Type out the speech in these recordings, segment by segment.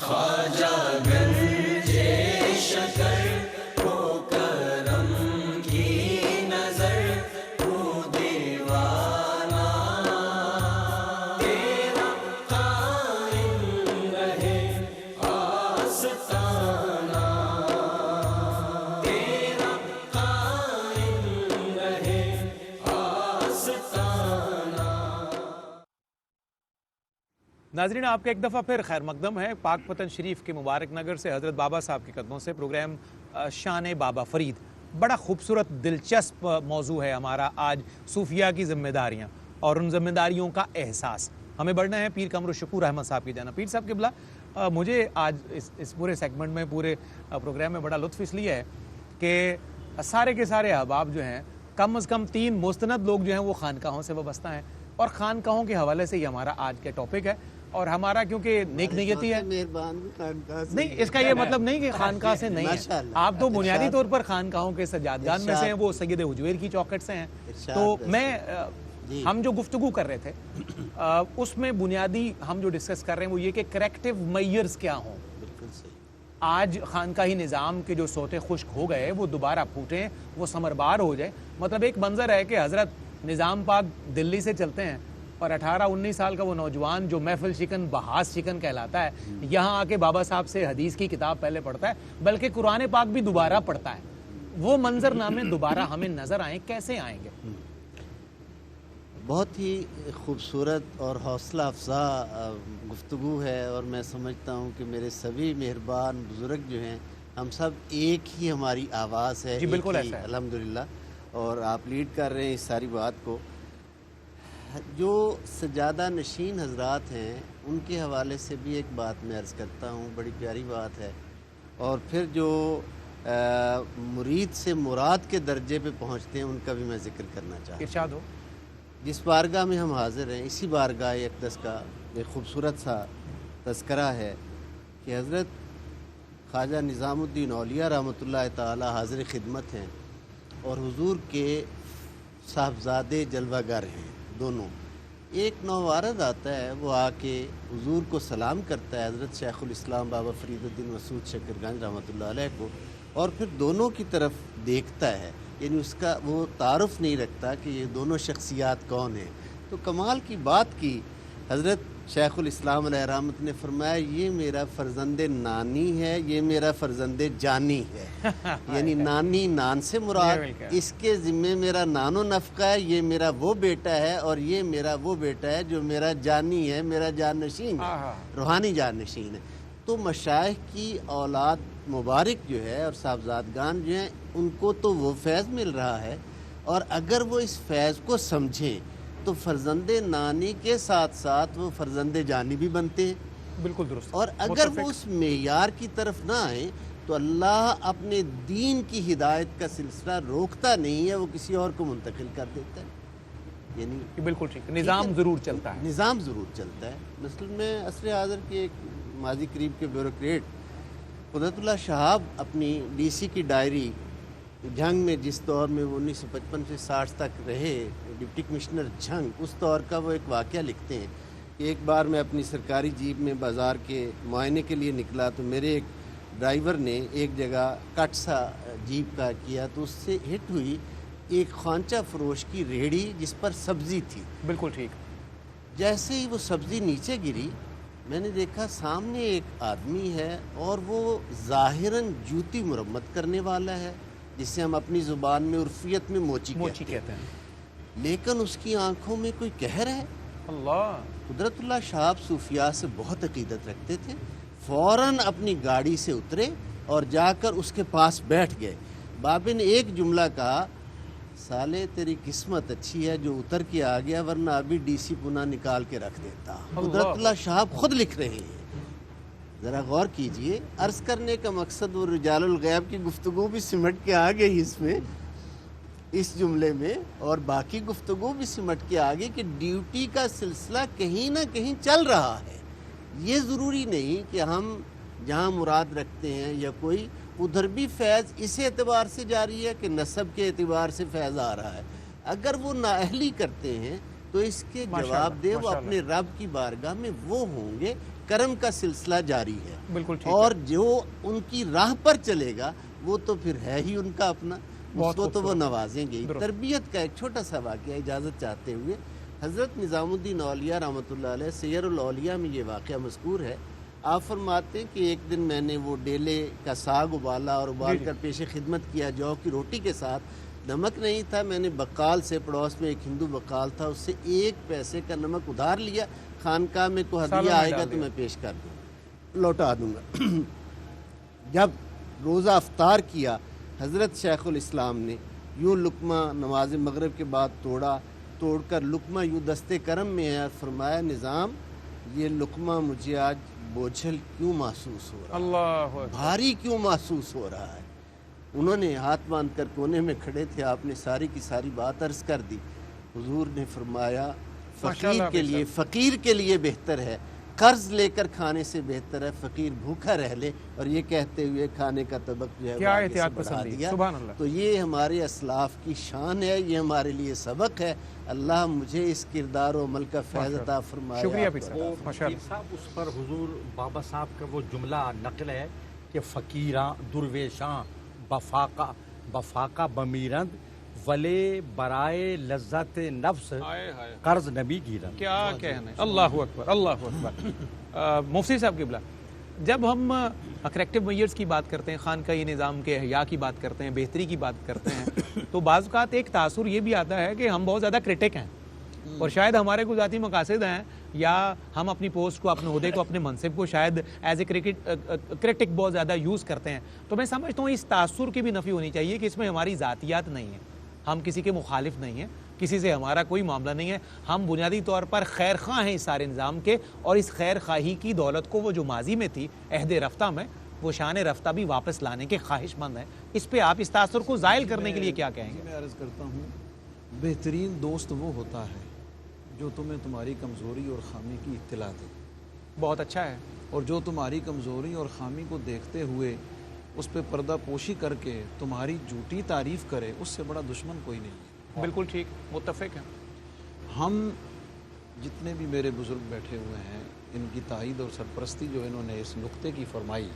خواجہ گنجے شکر کو کرم کی نظر تو دیوانہ تیرا قائم رہے آستانہ تیرا قائم رہے آستانہ۔ ناظرین، آپ کا ایک دفعہ پھر خیر مقدم ہے پاک پتن شریف کے مبارک نگر سے حضرت بابا صاحب کے قدموں سے پروگرام شان بابا فرید۔ بڑا خوبصورت دلچسپ موضوع ہے ہمارا آج، صوفیہ کی ذمہ داریاں اور ان ذمہ داریوں کا احساس۔ ہمیں بڑھنا ہے پیر قمر الشکور احمد صاحب کی جانب۔ پیر صاحب قبلہ، مجھے آج اس پورے سیگمنٹ میں، پورے پروگرام میں بڑا لطف اس لیے ہے کہ سارے کے سارے احباب جو ہیں، کم از کم 3 مستند لوگ جو ہیں وہ خانقاہوں سے وابستہ ہیں، اور خانقاہوں کے حوالے سے یہ ہمارا آج کا ٹاپک ہے۔ اور ہمارا کیونکہ نیک نیتی ہے، نہیں اس کا یہ مطلب نہیں کہ خانقاہ سے نہیں ہے، آپ تو بنیادی طور پر خانقاہوں کے سجادگان میں سے ہیں، وہ سید حجویر کی چوکٹ سے ہیں۔ تو ہم جو گفتگو کر رہے تھے اس میں بنیادی ہم جو ڈسکس کر رہے ہیں وہ یہ کہ کریکٹیو میئرز کیا ہوں۔ آج خانقاہی نظام کے جو سوتے خشک ہو گئے وہ دوبارہ پھوٹیں، وہ ثمربار ہو جائے۔ مطلب ایک منظر ہے کہ حضرت نظام پاک دلی سے چلتے ہیں اور 18-19 سال کا وہ نوجوان جو محفل شکن بحاس شکن کہلاتا ہے، یہاں آ کے بابا صاحب سے حدیث کی کتاب پہلے پڑھتا ہے، بلکہ قرآن پاک بھی دوبارہ پڑھتا ہے۔ وہ منظر نامے دوبارہ ہمیں نظر آئیں، کیسے آئیں گے؟ بہت ہی خوبصورت اور حوصلہ افزا گفتگو ہے، اور میں سمجھتا ہوں کہ میرے سبھی مہربان بزرگ جو ہیں، ہم سب ایک ہی ہماری آواز ہے، جی بالکل ایک ہی، ایسا ہے الحمدللہ، اور آپ لیڈ کر رہے ہیں اس ساری بات کو۔ جو سجادہ نشین حضرات ہیں ان کے حوالے سے بھی ایک بات میں عرض کرتا ہوں، بڑی پیاری بات ہے، اور پھر جو مرید سے مراد کے درجے پہ پہنچتے ہیں ان کا بھی میں ذکر کرنا چاہتا ہوں۔ ارشاد ہو۔ جس بارگاہ میں ہم حاضر ہیں، اسی بارگاہ اقدس کا ایک خوبصورت سا تذکرہ ہے کہ حضرت خواجہ نظام الدین اولیاء رحمۃ اللہ تعالی حاضر خدمت ہیں، اور حضور کے صاحبزادے جلوہ گر ہیں دونوں۔ ایک نوارد آتا ہے، وہ آ کے حضور کو سلام کرتا ہے، حضرت شیخ الاسلام بابا فرید الدین مسعود شکرگنج رحمۃ اللہ علیہ کو، اور پھر دونوں کی طرف دیکھتا ہے، یعنی اس کا وہ تعارف نہیں رکھتا کہ یہ دونوں شخصیات کون ہیں۔ تو کمال کی بات کی حضرت شیخ الاسلام علیہ رحمت نے فرمایا، یہ میرا فرزند نانی ہے، یہ میرا فرزند جانی ہے۔ یعنی نانی، نان سے مراد، اس کے ذمے میرا نان و نفقہ ہے، یہ میرا وہ بیٹا ہے، اور یہ میرا وہ بیٹا ہے جو میرا جانی ہے، میرا جان نشین ہے، روحانی جان نشین ہے۔ تو مشائخ کی اولاد مبارک جو ہے اور صاحبزادگان جو ہیں، ان کو تو وہ فیض مل رہا ہے، اور اگر وہ اس فیض کو سمجھیں تو فرزند نانی کے ساتھ ساتھ وہ فرزند جانی بھی بنتے ہیں۔ بالکل درست۔ اور اگر وہ اس معیار کی طرف نہ آئیں تو اللہ اپنے دین کی ہدایت کا سلسلہ روکتا نہیں ہے، وہ کسی اور کو منتقل کر دیتا ہے۔ یعنی بالکل ٹھیک، نظام ضرور چلتا ہے، نظام ضرور چلتا ہے۔ مثلا میں عصر حاضر کے ایک ماضی قریب کے بیوروکریٹ قدرت اللہ شہاب اپنی ڈی سی کی ڈائری، جھنگ میں جس دور میں وہ 1955 سے 60 تک رہے ڈپٹی کمشنر جھنگ، اس دور کا وہ ایک واقعہ لکھتے ہیں کہ ایک بار میں اپنی سرکاری جیپ میں بازار کے معائنے کے لیے نکلا، تو میرے ایک ڈرائیور نے ایک جگہ کٹ سا جیپ کا کیا، تو اس سے ہٹ ہوئی ایک خوانچہ فروش کی ریڑھی جس پر سبزی تھی۔ بالکل ٹھیک۔ جیسے ہی وہ سبزی نیچے گری، میں نے دیکھا سامنے ایک آدمی ہے، اور وہ ظاہراً جوتی مرمت کرنے والا ہے، جسے ہم اپنی زبان میں عرفیت میں موچی کہتے ہیں، لیکن اس کی آنکھوں میں کوئی قہر ہے۔ اللہ! قدرت اللہ شہاب صوفیاء سے بہت عقیدت رکھتے تھے، فوراً اپنی گاڑی سے اترے اور جا کر اس کے پاس بیٹھ گئے۔ بابے نے ایک جملہ کہا، سالے تیری قسمت اچھی ہے جو اتر کے آ گیا، ورنہ ابھی ڈی سی پناہ نکال کے رکھ دیتا۔ قدرت اللہ شہاب خود لکھ رہے ہیں، ذرا غور کیجئے۔ عرض کرنے کا مقصد وہ رجال الغیب کی گفتگو بھی سمٹ کے آ گئی اس میں، اس جملے میں، اور باقی گفتگو بھی سمٹ کے آ گئی کہ ڈیوٹی کا سلسلہ کہیں نہ کہیں چل رہا ہے۔ یہ ضروری نہیں کہ ہم جہاں مراد رکھتے ہیں یا کوئی ادھر بھی فیض اس اعتبار سے جاری ہے کہ نسب کے اعتبار سے فیض آ رہا ہے۔ اگر وہ نااہلی کرتے ہیں تو اس کے جواب دے وہ اپنے رب کی بارگاہ میں وہ ہوں گے۔ کرم کا سلسلہ جاری ہے، بالکل ٹھیک اور جو ان کی راہ پر چلے گا وہ تو پھر ہے ہی ان کا اپنا، بہت اس کو تو وہ خوبصورت۔ نوازیں گے ہی۔ درست۔ تربیت کا ایک چھوٹا سا واقعہ اجازت چاہتے ہوئے، حضرت نظام الدین اولیاء رحمۃ اللہ علیہ سیر الاولیاء میں یہ واقعہ مذکور ہے۔ آپ فرماتے ہیں کہ ایک دن میں نے وہ ڈیلے کا ساگ ابالا اور ابال کر پیش خدمت کیا جو کی روٹی کے ساتھ، نمک نہیں تھا، میں نے بقال سے، پڑوس میں ایک ہندو بقال تھا، اس سے 1 پیسے کا نمک ادھار لیا، خانقاہ میں کوئی سالن ہدیہ میں آئے گا ڈال تو دیا۔ میں پیش کر دوں گا، لوٹا دوں گا۔ جب روزہ افطار کیا، حضرت شیخ الاسلام نے یوں لقمہ نماز مغرب کے بعد توڑ کر لقمہ یوں دستے کرم میں ہے، فرمایا نظام یہ لقمہ مجھے آج بوجھل کیوں محسوس ہو رہا ہے، اللہ اکبر۔ بھاری کیوں محسوس ہو رہا ہے۔ انہوں نے ہاتھ باندھ کر کونے میں کھڑے تھے، آپ نے ساری کی ساری بات عرض کر دی۔ حضور نے فرمایا ماشاءاللہ فقیر کے لیے بہتر ہے، قرض لے کر کھانے سے بہتر ہے فقیر بھوکا رہ لے، اور یہ کہتے ہوئے کھانے کا طبق جو ہے کیا وہ آگے احتیاط سے بڑھا پسندی، دیا۔ سبحان اللہ۔ تو یہ ہمارے اسلاف کی شان ہے، یہ ہمارے لیے سبق ہے۔ اللہ مجھے اس کردار و عمل کا فیض عطا فرمائے۔ شکریہ آپ پیر کو صاحب۔ عطا اور ماشاء پیر اللہ۔ صاحب اس پر حضور بابا صاحب کا وہ جملہ نقل ہے کہ فقیراں درویشاں بفاقہ بمیرند ولے برائے لذت نفس قرض نبی گیرند۔ کیا کہنا ہے، اللہ اکبر، اللہ اکبر۔ مفتی صاحب قبلہ، جب ہم کریکٹیو میئرز کی بات کرتے ہیں، خانقاہی نظام کے احیاء کی بات کرتے ہیں، بہتری کی بات کرتے ہیں، تو بعض اوقات ایک تاثر یہ بھی آتا ہے کہ ہم بہت زیادہ کرٹک ہیں، اور شاید ہمارے کوئی ذاتی مقاصد ہیں، یا ہم اپنی پوسٹ کو، اپنے عہدے کو، اپنے منصب کو شاید ایز اے کرٹک بہت زیادہ یوز کرتے ہیں۔ تو میں سمجھتا ہوں اس تاثر کی بھی نفی ہونی چاہیے کہ اس میں ہماری ذاتیات نہیں ہیں، ہم کسی کے مخالف نہیں ہیں، کسی سے ہمارا کوئی معاملہ نہیں ہے، ہم بنیادی طور پر خیر خواہ ہیں اس سارے نظام کے، اور اس خیر خواہی کی دولت کو وہ جو ماضی میں تھی عہد رفتہ میں، وہ شان رفتہ بھی واپس لانے کے خواہش مند ہیں۔ اس پہ آپ اس تاثر کو زائل کرنے کے لیے کیا کہیں گے؟ میں عرض کرتا ہوں، بہترین دوست وہ ہوتا ہے جو تمہیں تمہاری کمزوری اور خامی کی اطلاع دے، بہت اچھا ہے۔ اور جو تمہاری کمزوری اور خامی کو دیکھتے ہوئے اس پہ پردہ پوشی کر کے تمہاری جھوٹی تعریف کرے، اس سے بڑا دشمن کوئی نہیں ہے۔ بالکل ٹھیک، متفق ہیں۔ ہم جتنے بھی میرے بزرگ بیٹھے ہوئے ہیں، ان کی تائید اور سرپرستی جو انہوں نے اس نقطے کی فرمائی،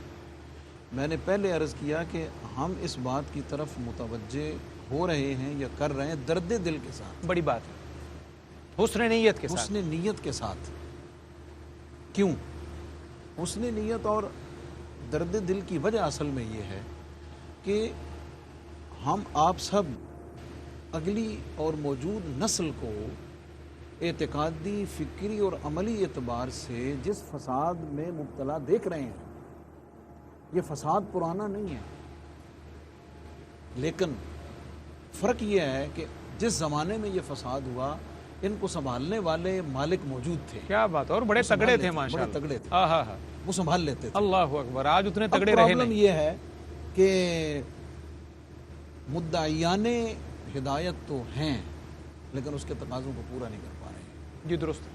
میں نے پہلے عرض کیا کہ ہم اس بات کی طرف متوجہ ہو رہے ہیں یا کر رہے ہیں درد دل کے ساتھ، بڑی بات ہے، حسن نیت کے ساتھ۔ حسن نیت کے ساتھ۔ کیوں؟ حسن نیت اور درد دل کی وجہ اصل میں یہ ہے کہ ہم آپ سب اگلی اور موجود نسل کو اعتقادی، فکری اور عملی اعتبار سے جس فساد میں مبتلا دیکھ رہے ہیں، یہ فساد پرانا نہیں ہے، لیکن فرق یہ ہے کہ جس زمانے میں یہ فساد ہوا، ان کو سنبھالنے والے مالک موجود تھے، کیا بات ہے، اور بڑے وہ سنبھال تگڑے لیتے تھے تھے، ماشاء بڑے اللہ۔ تگڑے تھے، ہاں ہاں ہاں، وہ سنبھال لیتے تھے۔ اللہ اکبر، آج اتنے اب تگڑے رہے پرابلم نہیں۔ یہ ہے کہ مدعیان ہدایت تو ہیں، لیکن اس کے تقاضوں کو پورا نہیں کر پا رہے ہیں، جی درست۔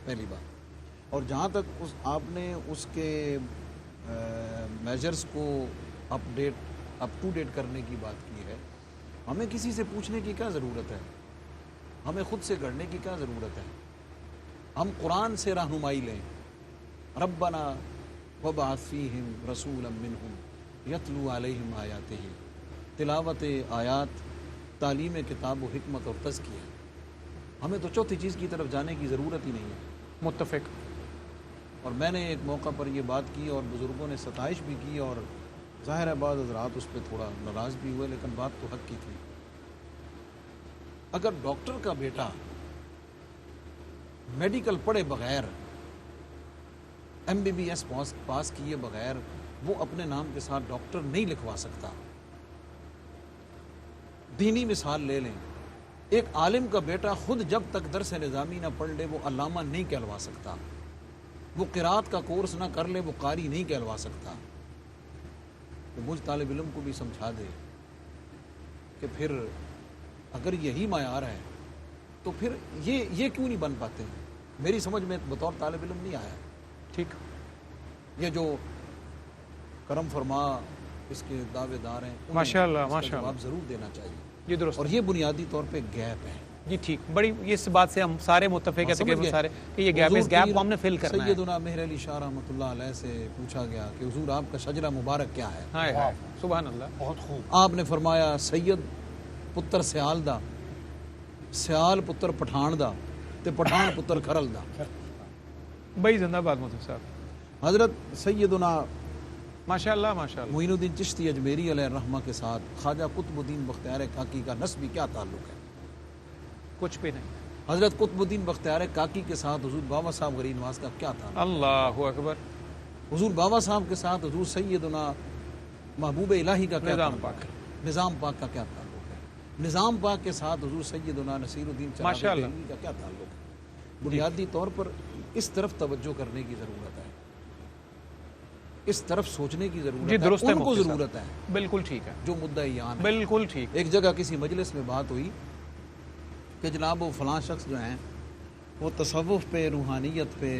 پہلی بات۔ اور جہاں تک آپ نے اس کے میجرز کو اپ ٹو ڈیٹ کرنے کی بات کی ہے، ہمیں کسی سے پوچھنے کی کیا ضرورت ہے، ہمیں خود سے گڑھنے کی کیا ضرورت ہے۔ ہم قرآن سے رہنمائی لیں، ربنا وبعث فیہم رسولا منہم یتلو علیہم آیاتہ، تلاوت آیات، تعلیم کتاب و حکمت اور تزکیہ۔ ہمیں تو چوتھی چیز کی طرف جانے کی ضرورت ہی نہیں ہے۔ متفق۔ اور میں نے ایک موقع پر یہ بات کی اور بزرگوں نے ستائش بھی کی، اور ظاہر ہے بعض حضرات اس پہ تھوڑا ناراض بھی ہوئے، لیکن بات تو حق کی تھی۔ اگر ڈاکٹر کا بیٹا میڈیکل پڑھے بغیر، MBBS پاس کیے بغیر، وہ اپنے نام کے ساتھ ڈاکٹر نہیں لکھوا سکتا۔ دینی مثال لے لیں، ایک عالم کا بیٹا خود جب تک درس نظامی نہ پڑھ لے وہ علامہ نہیں کہلوا سکتا، وہ قرات کا کورس نہ کر لے وہ قاری نہیں کہلوا سکتا۔ تو مجھ طالب علم کو بھی سمجھا دے کہ پھر اگر یہی معیار ہے تو پھر یہ کیوں نہیں بن پاتے ہیں؟ میری سمجھ میں بطور طالب علم نہیں آیا۔ ٹھیک۔ یہ جو کرم فرما اس کے دعوے دار ہیں، انہیں ماشاء اللہ، اس کا ماشاء اللہ۔ جواب ضرور دینا چاہیے، جی درست۔ اور یہ بنیادی طور پہ گیپ ہے۔ جی ٹھیک, بڑی اس بات سے ہم سارے متفق ہیں تقریباً سارے کہ یہ گیپ, اس گیپ کو ہم نے فل کرنا ہے. سیدنا مہر علی شاہ رحمۃ اللہ علیہ سے پوچھا گیا کہ حضور آپ کا شجرہ مبارک کیا ہے؟ ہائے ہائے سبحان اللہ. بہت خوب. آپ نے فرمایا سید پتر سیال دا, سیال پتر پٹھان دا, تے پٹھان پتر کھرل دا. بھائی زندہ باد مفتی صاحب, حضرت سیدنا ماشاء اللہ ماشاء اللہ. معین الدین چشتی اجمیری علیہ الرحمہ کے ساتھ خواجہ قطب الدین بختیار کاکی کا نسبی کیا تعلق ہے؟ کچھ بھی نہیں. حضرت قطب الدین بختیار کاکی کے ساتھ حضور بابا صاحب غریب نواز کا کیا تعلق؟ اللہ اکبر. حضور بابا صاحب کے ساتھ حضور سیدنا محبوب الہی کا کیا نظام تعلق پاک. ہے؟ نظام پاک کا کیا تعلق ہے؟ نظام پاک کے ساتھ حضور سیدنا نصیر الدین چراغ ماشاء اللہ. دہلوی کا کیا تعلق ہے؟ بنیادی طور پر اس طرف توجہ کرنے کی ضرورت ہے, اس طرف سوچنے کی ضرورت جی ہے. درست ہے ان کو مفتی صاحب, ضرورت ہے بالکل ٹھیک ہے, جو مدعیان ہیں. بالکل ٹھیک. ایک جگہ کسی مجلس میں بات ہوئی کہ جناب وہ فلاں شخص جو ہیں وہ تصوف پہ, روحانیت پہ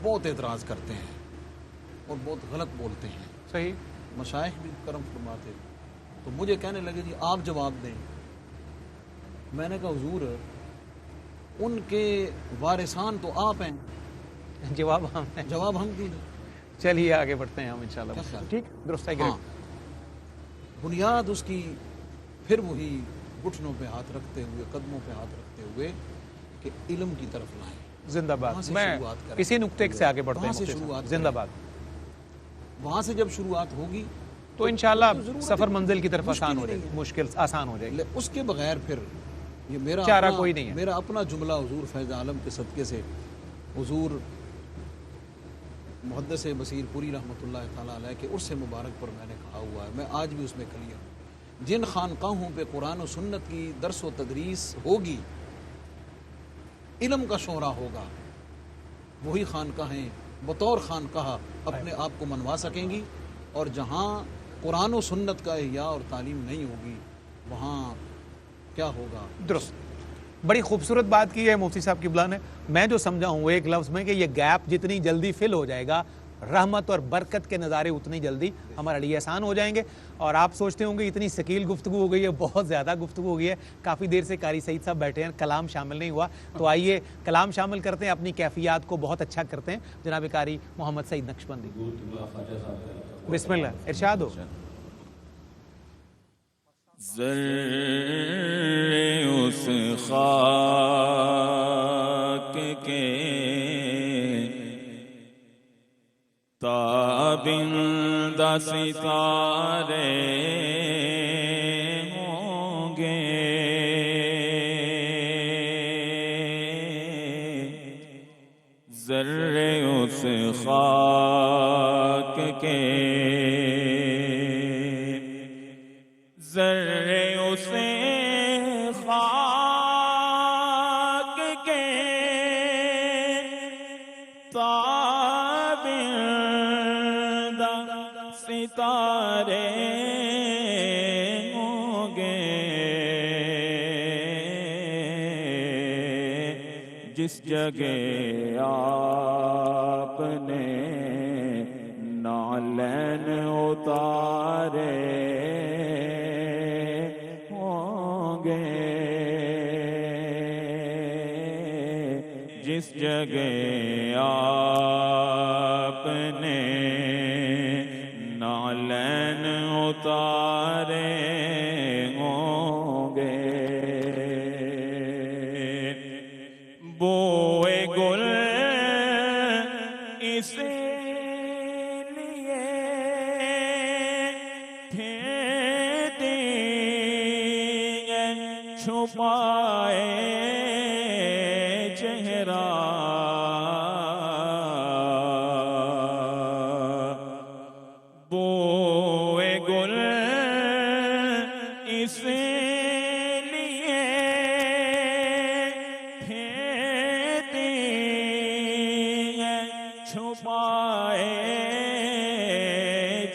بہت اعتراض کرتے ہیں اور بہت غلط بولتے ہیں. صحیح. مشائخ بھی کرم فرماتے, تو مجھے کہنے لگے جی آپ جواب دیں. میں نے کہا حضور ان کے وارثان تو آپ ہیں, جواب ہم نے, جواب ہم دیں. چلیے آگے بڑھتے ہیں ہم انشاءاللہ. کیا خیال؟ ٹھیک, درست ہے. ہاں, بنیاد اس کی پھر وہی گھٹنوں پہ ہاتھ رکھتے ہوئے, قدموں پہ ہاتھ رکھتے ہوئے کہ علم کی طرف لائیں. زندہ وہاں باد. سے میں شروعات کریں. اسی نقطے سے آگے بڑھتے ہیں وہاں سے مفتی صاحب. شروعات زندہ کریں. باد. وہاں سے جب شروعات ہوگی تو انشاءاللہ ضرورت سفر ہے. منزل کی طرف مشکل آسان ہی ہو جائے نہیں گی, ہے. مشکل آسان ہو جائے گی. اس کے بغیر پھر یہ میرا چارہ اپنا, کوئی نہیں ہے. میرا اپنا جملہ حضور فیض عالم کے صدقے سے حضور محدث بصیر پوری رحمۃ اللہ تعالیٰ علیہ کے عرص مبارک پر میں نے کہا ہوا ہے, میں آج بھی اس میں کلیئر ہوں. جن خانقاہوں پہ قرآن و سنت کی درس و تدریس ہوگی, علم کا شعرا ہوگا, وہی خانقاہیں بطور خانقاہ اپنے آپ کو منوا سکیں گی. اور جہاں قرآن و سنت کا احیاء اور تعلیم نہیں ہوگی وہاں کیا ہوگا؟ درست. بڑی خوبصورت بات کی ہے مفتی صاحب قبلہ نے. میں جو سمجھا ہوں وہ ایک لفظ میں کہ یہ گیپ جتنی جلدی فل ہو جائے گا, رحمت اور برکت کے نظارے اتنی جلدی ہمارے لیے آسان ہو جائیں گے. اور آپ سوچتے ہوں گے اتنی ثقیل گفتگو ہو گئی ہے, بہت زیادہ گفتگو ہو گئی ہے. کافی دیر سے قاری سعید صاحب بیٹھے ہیں, کلام شامل نہیں ہوا, تو آئیے کلام شامل کرتے ہیں, اپنی کیفیات کو بہت اچھا کرتے ہیں. جناب قاری محمد سعید نقشبندی, بسم اللہ, ارشاد ہو. ذرے اس خاک کے تابندہ ستارے ہوں گے, ذرے اس خاک کے, ذرے اس خاک کے تابندہ ستارے ہوں گے, جس جگہ آپ نے نعلین اتارے ہوں گے, جس جگہ آپ نے نعلین اتارے ہوں گے. بوئے گل اس لیے پھیرتے چھپائے چہرہ, بوئے گل اس لیے پھیرتے چھپائے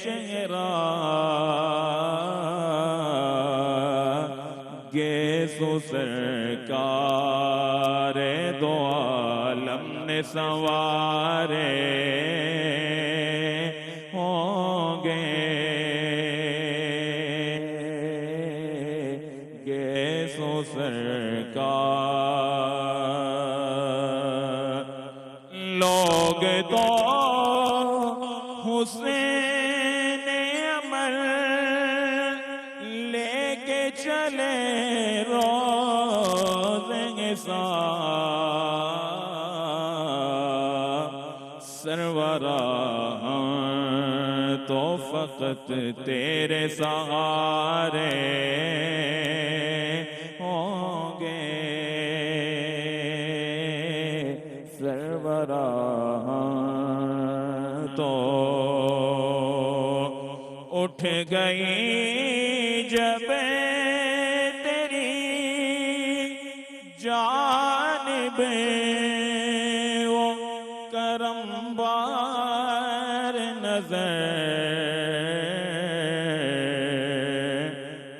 چہرہ, گیسو سرکار دو عالم نے سنوارے ہوں گے, گیسو سرکار چلے روز حساب سرورا تو فقط تیرے سہارے ہوں گے سرورا تو اٹھ گئی جب تیری جانب وہ کرم بار نظر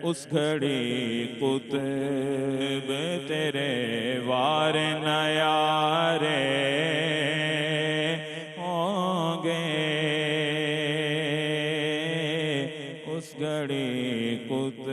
اس گھڑی قطب تیرے وار نیارے ہوں گے اس گھڑی قطب